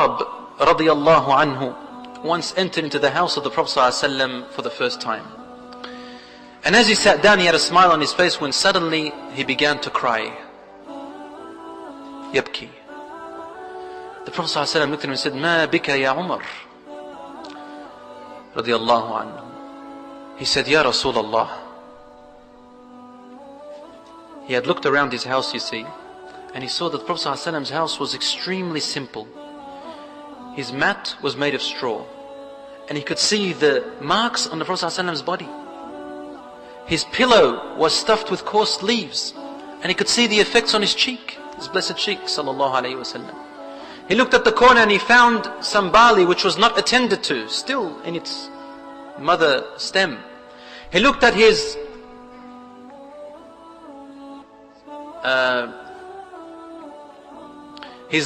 Khattab radiyallahu anhu once entered into the house of the Prophet ﷺ for the first time. And as he sat down, he had a smile on his face when suddenly he began to cry. Yabki. The Prophet ﷺ looked at him and said, Ma bika ya Umar? Radiyallahu anhu. He said, Ya Rasulullah. He had looked around his house, you see, and he saw that the Prophet ﷺ's house was extremely simple. His mat was made of straw, and he could see the marks on the Prophet ﷺ's body. His pillow was stuffed with coarse leaves, and he could see the effects on his cheek, his blessed cheek, sallallahu alayhi wasallam. He looked at the corner and he found some barley which was not attended to, still in its mother stem. He looked at his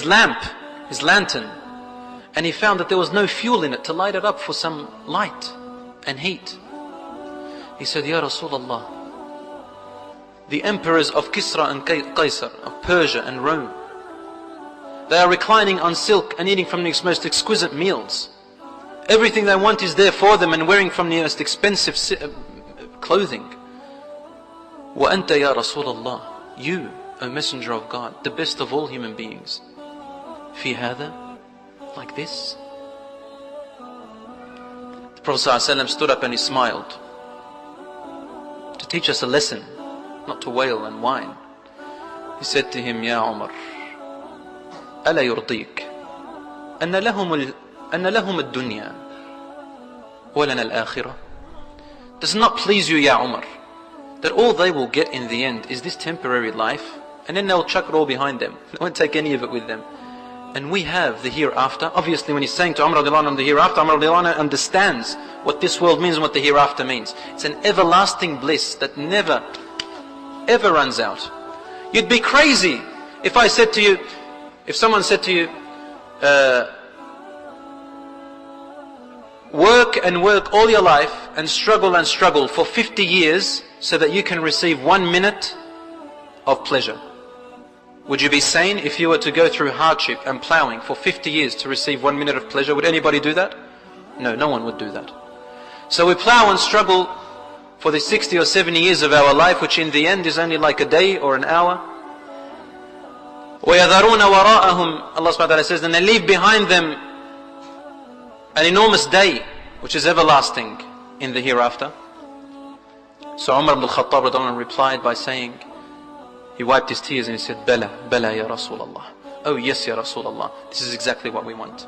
lamp, his lantern, and he found that there was no fuel in it to light it up for some light and heat. He said, Ya Rasulullah, the emperors of Kisra and Qaisar, of Persia and Rome, they are reclining on silk and eating from the most exquisite meals. Everything they want is there for them, and wearing from the most expensive clothing. وَأَنْتَ يَا رَسُولَ اللَّهِ, you, O Messenger of God, the best of all human beings, فِي هَذَا, like this? The Prophet ﷺ stood up and he smiled to teach us a lesson, not to wail and whine. He said to him, Ya Umar, ألا يرضيك أن لهم الدنيا ولنا الآخرة? Does it not please you, Ya Umar, that all they will get in the end is this temporary life, and then they'll chuck it all behind them, they won't take any of it with them, and we have the hereafter? Obviously when he's saying to Umar radiallahu anhu the hereafter, Umar radiallahu anhu understands what this world means and what the hereafter means. It's an everlasting bliss that never ever runs out. You'd be crazy if I said to you, if someone said to you, work and work all your life and struggle for 50 years so that you can receive 1 minute of pleasure. Would you be sane if you were to go through hardship and plowing for 50 years to receive 1 minute of pleasure? Would anybody do that? No, no one would do that. So we plow and struggle for the 60 or 70 years of our life, which in the end is only like a day or an hour. وَيَذَرُونَ وَرَاءَهُمْ, Allah subhanahu wa ta'ala says, and they leave behind them an enormous day, which is everlasting in the hereafter. So Umar ibn al-Khattab replied by saying, he wiped his tears and he said, Bala, Bala ya Rasulullah. Oh yes ya Rasulullah, this is exactly what we want.